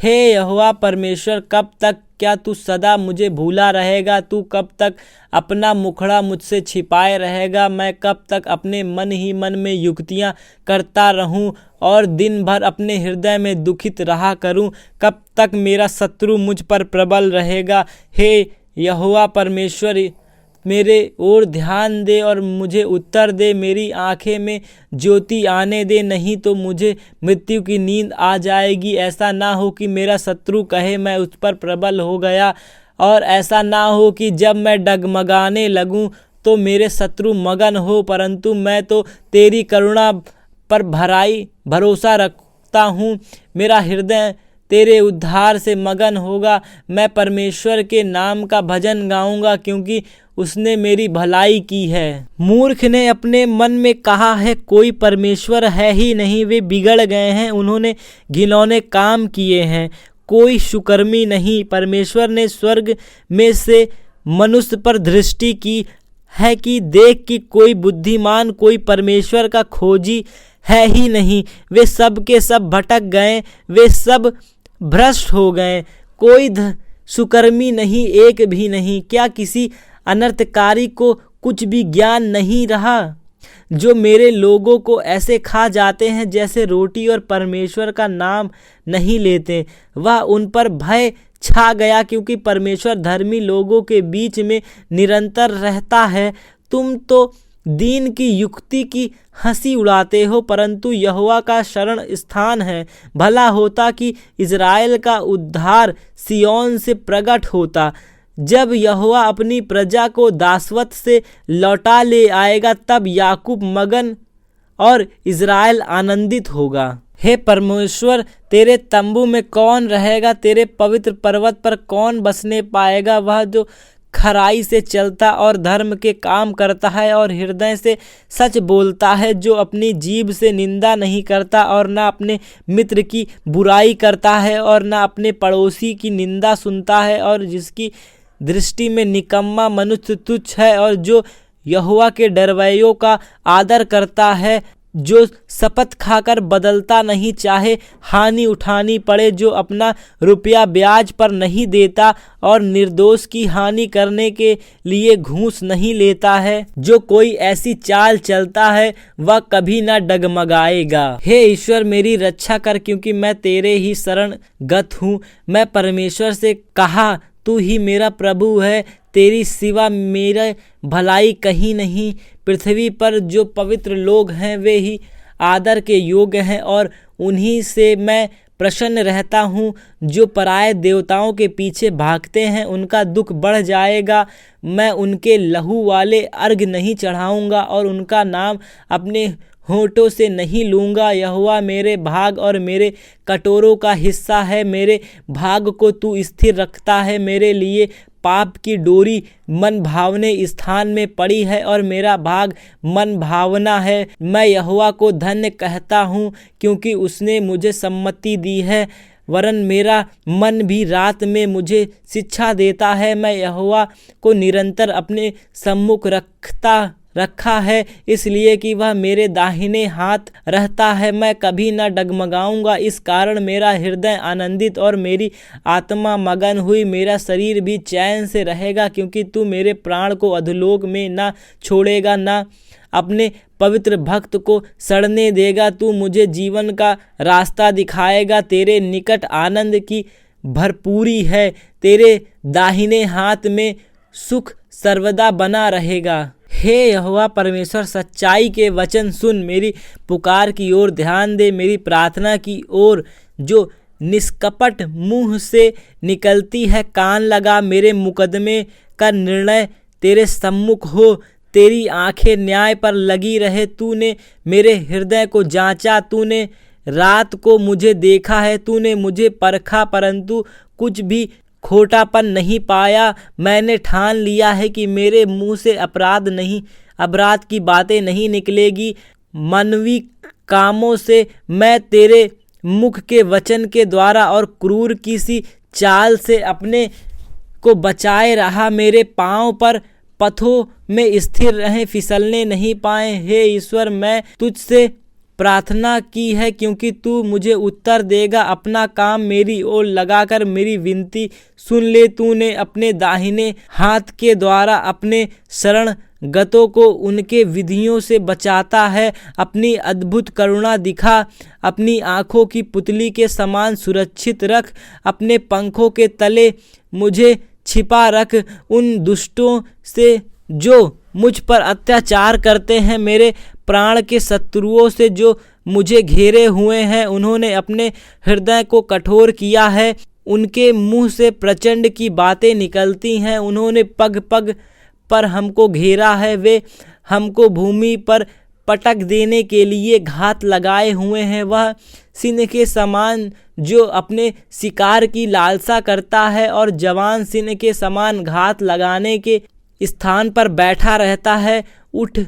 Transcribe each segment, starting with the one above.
हे यहोवा परमेश्वर, कब तक? क्या तू सदा मुझे भूला रहेगा? तू कब तक अपना मुखड़ा मुझसे छिपाए रहेगा? मैं कब तक अपने मन ही मन में युक्तियां करता रहूं और दिन भर अपने हृदय में दुखित रहा करूं? कब तक मेरा शत्रु मुझ पर प्रबल रहेगा? हे यहोवा परमेश्वर, मेरे ओर ध्यान दे और मुझे उत्तर दे। मेरी आंखें में ज्योति आने दे, नहीं तो मुझे मृत्यु की नींद आ जाएगी। ऐसा ना हो कि मेरा शत्रु कहे मैं उस पर प्रबल हो गया, और ऐसा ना हो कि जब मैं डगमगाने लगूं तो मेरे शत्रु मगन हो। परंतु मैं तो तेरी करुणा पर भरोसा रखता हूँ। मेरा हृदय तेरे उद्धार से मगन होगा। मैं परमेश्वर के नाम का भजन गाऊंगा, क्योंकि उसने मेरी भलाई की है। मूर्ख ने अपने मन में कहा है, कोई परमेश्वर है ही नहीं। वे बिगड़ गए हैं, उन्होंने घिनौने काम किए हैं। कोई सुकर्मी नहीं। परमेश्वर ने स्वर्ग में से मनुष्य पर दृष्टि की है कि देख कि कोई बुद्धिमान, कोई परमेश्वर का खोजी है ही नहीं। वे सब के सब भटक गए, वे सब भ्रष्ट हो गए। कोई सुकर्मी नहीं, एक भी नहीं। क्या किसी अनर्थकारी को कुछ भी ज्ञान नहीं रहा? जो मेरे लोगों को ऐसे खा जाते हैं जैसे रोटी, और परमेश्वर का नाम नहीं लेते। वह उन पर भय छा गया, क्योंकि परमेश्वर धर्मी लोगों के बीच में निरंतर रहता है। तुम तो दीन की युक्ति की हंसी उड़ाते हो, परंतु यहोवा का शरण स्थान है। भला होता कि इज़राइल का उद्धार सिय्योन से प्रकट होता। जब यहोवा अपनी प्रजा को दासवत से लौटा ले आएगा, तब याकूब मगन और इज़राइल आनंदित होगा। हे परमेश्वर, तेरे तंबू में कौन रहेगा? तेरे पवित्र पर्वत पर कौन बसने पाएगा? वह जो खराई से चलता और धर्म के काम करता है और हृदय से सच बोलता है, जो अपनी जीभ से निंदा नहीं करता और ना अपने मित्र की बुराई करता है और ना अपने पड़ोसी की निंदा सुनता है, और जिसकी दृष्टि में निकम्मा मनुष्य तुच्छ है, और जो यहोवा के डरवैयों का आदर करता है, जो शपथ खाकर बदलता नहीं, चाहे हानि उठानी पड़े, जो अपना रुपया ब्याज पर नहीं देता और निर्दोष की हानि करने के लिए घूस नहीं लेता है। जो कोई ऐसी चाल चलता है वह कभी न डगमगाएगा। हे ईश्वर, मेरी रक्षा कर, क्योंकि मैं तेरे ही शरणगत हूँ। मैं परमेश्वर से कहा, तू ही मेरा प्रभु है, तेरी सिवा मेरा भलाई कहीं नहीं। पृथ्वी पर जो पवित्र लोग हैं वे ही आदर के योग्य हैं, और उन्हीं से मैं प्रसन्न रहता हूँ। जो पराये देवताओं के पीछे भागते हैं उनका दुख बढ़ जाएगा। मैं उनके लहू वाले अर्घ नहीं चढ़ाऊँगा और उनका नाम अपने होठों से नहीं लूँगा। यहोवा मेरे भाग और मेरे कटोरों का हिस्सा है। मेरे भाग को तू स्थिर रखता है। मेरे लिए पाप की डोरी मन भावने स्थान में पड़ी है और मेरा भाग मन भावना है। मैं यहोवा को धन्य कहता हूँ, क्योंकि उसने मुझे सम्मति दी है, वरन मेरा मन भी रात में मुझे शिक्षा देता है। मैं यहोवा को निरंतर अपने सम्मुख रखा है, इसलिए कि वह मेरे दाहिने हाथ रहता है। मैं कभी न डगमगाऊंगा। इस कारण मेरा हृदय आनंदित और मेरी आत्मा मगन हुई। मेरा शरीर भी चैन से रहेगा, क्योंकि तू मेरे प्राण को अधोलोक में न छोड़ेगा, न अपने पवित्र भक्त को सड़ने देगा। तू मुझे जीवन का रास्ता दिखाएगा। तेरे निकट आनंद की भरपूरी है। तेरे दाहिने हाथ में सुख सर्वदा बना रहेगा। हे यहोवा परमेश्वर, सच्चाई के वचन सुन। मेरी पुकार की ओर ध्यान दे। मेरी प्रार्थना की ओर जो निष्कपट मुंह से निकलती है कान लगा। मेरे मुकदमे का निर्णय तेरे सम्मुख हो। तेरी आंखें न्याय पर लगी रहे। तूने मेरे हृदय को जांचा। तूने रात को मुझे देखा है। तूने मुझे परखा, परंतु कुछ भी खोटापन नहीं पाया। मैंने ठान लिया है कि मेरे मुंह से अपराध की बातें नहीं निकलेगी। मानवी कामों से मैं तेरे मुख के वचन के द्वारा और क्रूर किसी चाल से अपने को बचाए रहा। मेरे पांव पर पथों में स्थिर रहे, फिसलने नहीं पाए। हे ईश्वर, मैं तुझसे प्रार्थना की है, क्योंकि तू मुझे उत्तर देगा। अपना काम मेरी ओर लगाकर मेरी विनती सुन ले। तूने अपने दाहिने हाथ के द्वारा अपने शरणगतों को उनके विधियों से बचाता है। अपनी अद्भुत करुणा दिखा, अपनी आँखों की पुतली के समान सुरक्षित रख। अपने पंखों के तले मुझे छिपा रख। उन दुष्टों से जो मुझ पर अत्याचार करते हैं, मेरे प्राण के शत्रुओं से जो मुझे घेरे हुए हैं, उन्होंने अपने हृदय को कठोर किया है। उनके मुंह से प्रचंड की बातें निकलती हैं। उन्होंने पग पग पर हमको घेरा है। वे हमको भूमि पर पटक देने के लिए घात लगाए हुए हैं। वह सिंह के समान जो अपने शिकार की लालसा करता है और जवान सिंह के समान घात लगाने के स्थान पर बैठा रहता है। उठ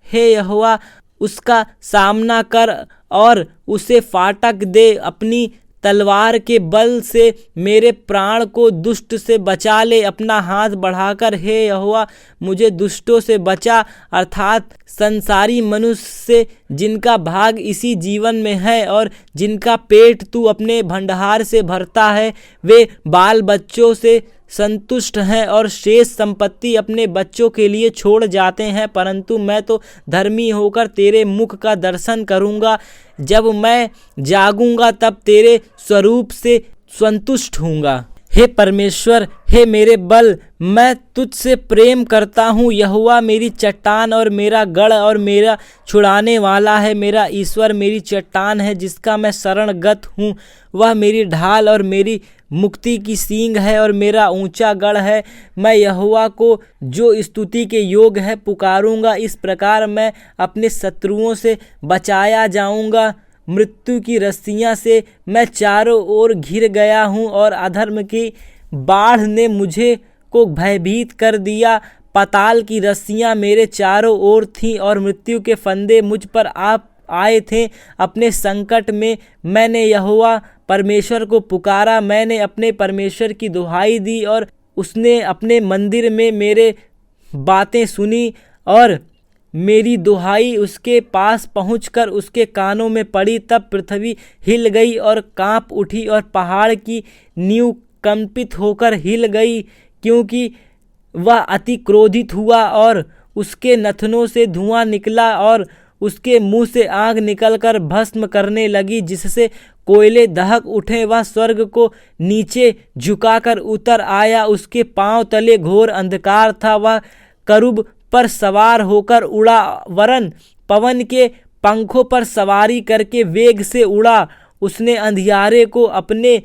हे यहोवा, उसका सामना कर और उसे फाटक दे। अपनी तलवार के बल से मेरे प्राण को दुष्ट से बचा ले। अपना हाथ बढ़ाकर हे यहोवा मुझे दुष्टों से बचा, अर्थात संसारी मनुष्य से, जिनका भाग इसी जीवन में है और जिनका पेट तू अपने भंडार से भरता है। वे बाल बच्चों से संतुष्ट हैं और शेष संपत्ति अपने बच्चों के लिए छोड़ जाते हैं, परंतु मैं तो धर्मी होकर तेरे मुख का दर्शन करूंगा। जब मैं जागूंगा तब तेरे स्वरूप से संतुष्ट होऊंगा। हे परमेश्वर, हे मेरे बल, मैं तुझसे प्रेम करता हूँ। यहोवा मेरी चट्टान और मेरा गढ़ और मेरा छुड़ाने वाला है। मेरा ईश्वर मेरी चट्टान है जिसका मैं शरणगत हूँ। वह मेरी ढाल और मेरी मुक्ति की सींग है और मेरा ऊंचा गढ़ है। मैं यहोवा को जो स्तुति के योग है पुकारूंगा। इस प्रकार मैं अपने शत्रुओं से बचाया जाऊंगा। मृत्यु की रस्सियां से मैं चारों ओर घिर गया हूँ और अधर्म की बाढ़ ने मुझे को भयभीत कर दिया। पाताल की रस्सियां मेरे चारों ओर थीं और मृत्यु के फंदे मुझ पर आए थे। अपने संकट में मैंने यहोवा परमेश्वर को पुकारा। मैंने अपने परमेश्वर की दुहाई दी और उसने अपने मंदिर में मेरे बातें सुनी और मेरी दुहाई उसके पास पहुंचकर उसके कानों में पड़ी। तब पृथ्वी हिल गई और कांप उठी और पहाड़ की नींव कंपित होकर हिल गई, क्योंकि वह अति क्रोधित हुआ और उसके नथनों से धुआं निकला और उसके मुंह से आग निकलकर भस्म करने लगी, जिससे कोयले दहक उठे। वह स्वर्ग को नीचे झुकाकर उतर आया। उसके पांव तले घोर अंधकार था। वह करूब पर सवार होकर उड़ा, वरन पवन के पंखों पर सवारी करके वेग से उड़ा। उसने अंधियारे को अपने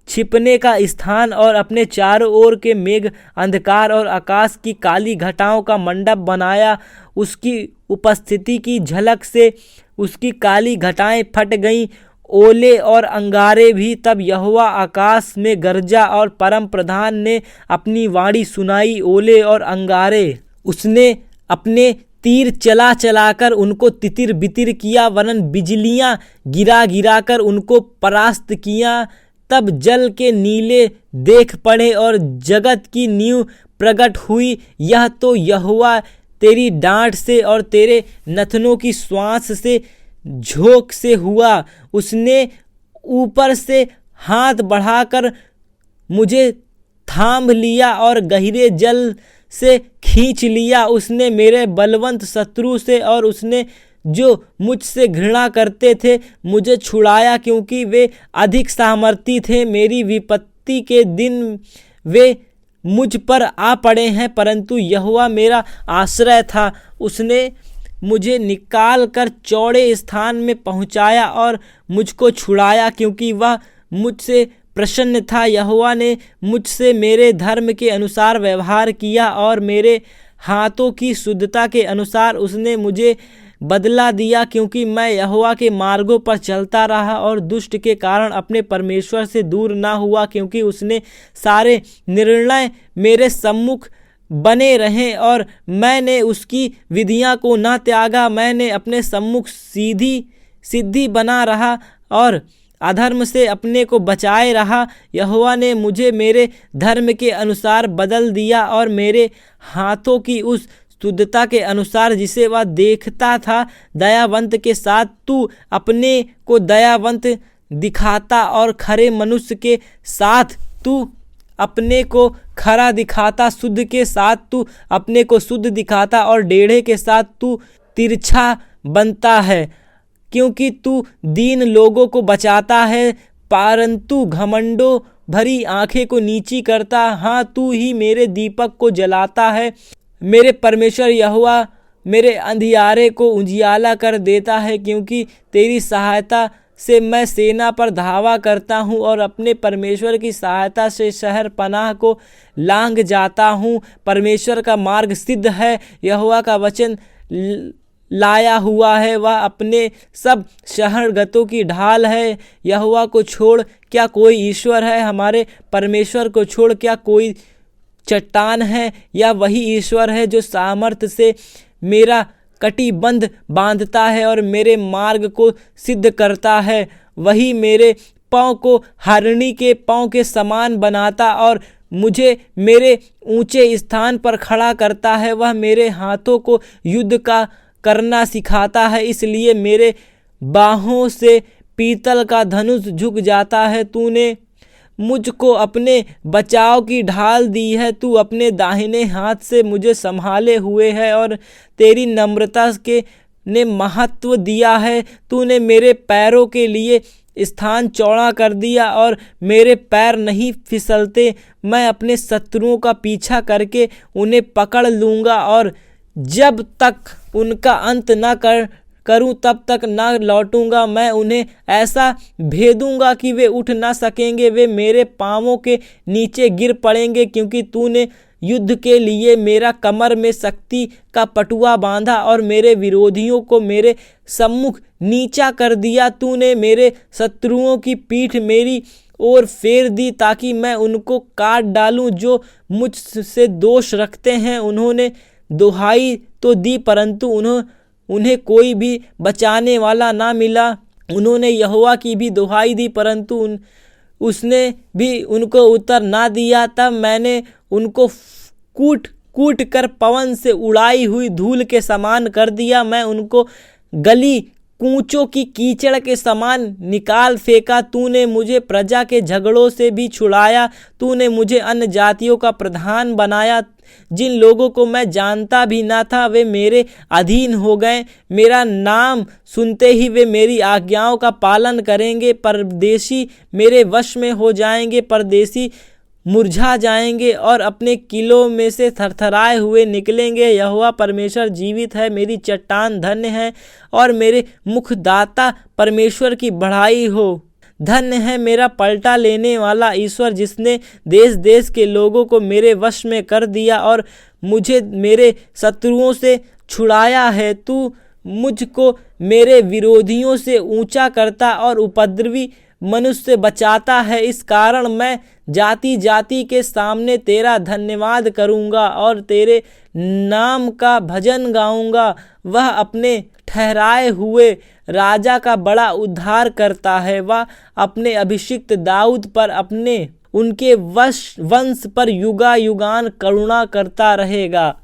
छिपने का स्थान और अपने चारों ओर के मेघ अंधकार और आकाश की काली घटाओं का मंडप बनाया। उसकी उपस्थिति की झलक से उसकी काली घटाएं फट गईं, ओले और अंगारे भी। तब यहोवा आकाश में गरजा और परम प्रधान ने अपनी वाणी सुनाई। ओले और अंगारे उसने अपने तीर चला चलाकर उनको तितिर बितिर किया, वरन बिजलियां गिरा गिराकर उनको परास्त किया। तब जल के नीले देख पड़े और जगत की नींव प्रकट हुई। यह तो यहोवा तेरी डांट से और तेरे नथनों की श्वास से झोंक से हुआ। उसने ऊपर से हाथ बढ़ाकर मुझे थाम लिया और गहरे जल से खींच लिया। उसने मेरे बलवंत शत्रु से और उसने जो मुझसे घृणा करते थे मुझे छुड़ाया, क्योंकि वे अधिक सामर्थी थे। मेरी विपत्ति के दिन वे मुझ पर आ पड़े हैं, परंतु यहोवा मेरा आश्रय था। उसने मुझे निकाल कर चौड़े स्थान में पहुंचाया और मुझको छुड़ाया, क्योंकि वह मुझसे प्रसन्न था। यहोवा ने मुझसे मेरे धर्म के अनुसार व्यवहार किया और मेरे हाथों की शुद्धता के अनुसार उसने मुझे बदला दिया, क्योंकि मैं यहोवा के मार्गों पर चलता रहा और दुष्ट के कारण अपने परमेश्वर से दूर ना हुआ, क्योंकि उसने सारे निर्णय मेरे सम्मुख बने रहें और मैंने उसकी विधियां को ना त्यागा। मैंने अपने सम्मुख सिद्धि बना रहा और अधर्म से अपने को बचाए रहा। यहोवा ने मुझे मेरे धर्म के अनुसार बदल दिया और मेरे हाथों की उस शुद्धता के अनुसार जिसे वह देखता था। दयावंत के साथ तू अपने को दयावंत दिखाता और खरे मनुष्य के साथ तू अपने को खरा दिखाता। शुद्ध के साथ तू अपने को शुद्ध दिखाता और टेढ़े के साथ तू तिरछा बनता है, क्योंकि तू दीन लोगों को बचाता है परंतु घमंडों भरी आंखें को नीची करता। हाँ, तू ही मेरे दीपक को जलाता है। मेरे परमेश्वर यहोवा मेरे अंधियारे को उजियाला कर देता है, क्योंकि तेरी सहायता से मैं सेना पर धावा करता हूँ और अपने परमेश्वर की सहायता से शहर पनाह को लांघ जाता हूँ। परमेश्वर का मार्ग सिद्ध है, यहोवा का वचन लाया हुआ है, वह अपने सब शहरगतों की ढाल है। यहोवा को छोड़ क्या कोई ईश्वर है? हमारे परमेश्वर को छोड़ क्या कोई चट्टान है? या वही ईश्वर है जो सामर्थ्य से मेरा कटिबंध बांधता है और मेरे मार्ग को सिद्ध करता है। वही मेरे पाँव को हरणी के पाँव के समान बनाता और मुझे मेरे ऊंचे स्थान पर खड़ा करता है। वह मेरे हाथों को युद्ध का करना सिखाता है, इसलिए मेरे बाहों से पीतल का धनुष झुक जाता है। तूने मुझको अपने बचाव की ढाल दी है, तू अपने दाहिने हाथ से मुझे संभाले हुए है और तेरी नम्रता के ने महत्व दिया है। तूने मेरे पैरों के लिए स्थान चौड़ा कर दिया और मेरे पैर नहीं फिसलते। मैं अपने शत्रुओं का पीछा करके उन्हें पकड़ लूँगा और जब तक उनका अंत न करूं तब तक न लौटूंगा। मैं उन्हें ऐसा भेदूंगा कि वे उठ न सकेंगे, वे मेरे पांवों के नीचे गिर पड़ेंगे, क्योंकि तूने युद्ध के लिए मेरा कमर में शक्ति का पटुआ बांधा और मेरे विरोधियों को मेरे सम्मुख नीचा कर दिया। तूने मेरे शत्रुओं की पीठ मेरी ओर फेर दी ताकि मैं उनको काट डालूं जो मुझसे दोष रखते हैं। उन्होंने दुहाई तो दी परंतु उन्हें कोई भी बचाने वाला ना मिला। उन्होंने यहोवा की भी दुहाई दी परंतु उसने भी उनको उत्तर ना दिया। तब मैंने उनको कूट कूट कर पवन से उड़ाई हुई धूल के समान कर दिया। मैं उनको गली कूचों की कीचड़ के समान निकाल फेंका। तूने मुझे प्रजा के झगड़ों से भी छुड़ाया। तूने मुझे अन्य जातियों का प्रधान बनाया। जिन लोगों को मैं जानता भी ना था वे मेरे अधीन हो गए। मेरा नाम सुनते ही वे मेरी आज्ञाओं का पालन करेंगे। परदेशी मेरे वश में हो जाएंगे, परदेशी मुरझा जाएंगे और अपने किलों में से थरथराए हुए निकलेंगे। यहोवा परमेश्वर जीवित है, मेरी चट्टान धन्य है और मेरे मुखदाता परमेश्वर की बढ़ाई हो। धन्य है मेरा पलटा लेने वाला ईश्वर, जिसने देश देश के लोगों को मेरे वश में कर दिया और मुझे मेरे शत्रुओं से छुड़ाया है। तू मुझको मेरे विरोधियों से ऊंचा करता और उपद्रवी मनुष्य से बचाता है। इस कारण मैं जाति जाति के सामने तेरा धन्यवाद करूँगा और तेरे नाम का भजन गाऊँगा। वह अपने ठहराए हुए राजा का बड़ा उद्धार करता है। वह अपने अभिषिक्त दाऊद पर उनके वंश पर युगा युगान करुणा करता रहेगा।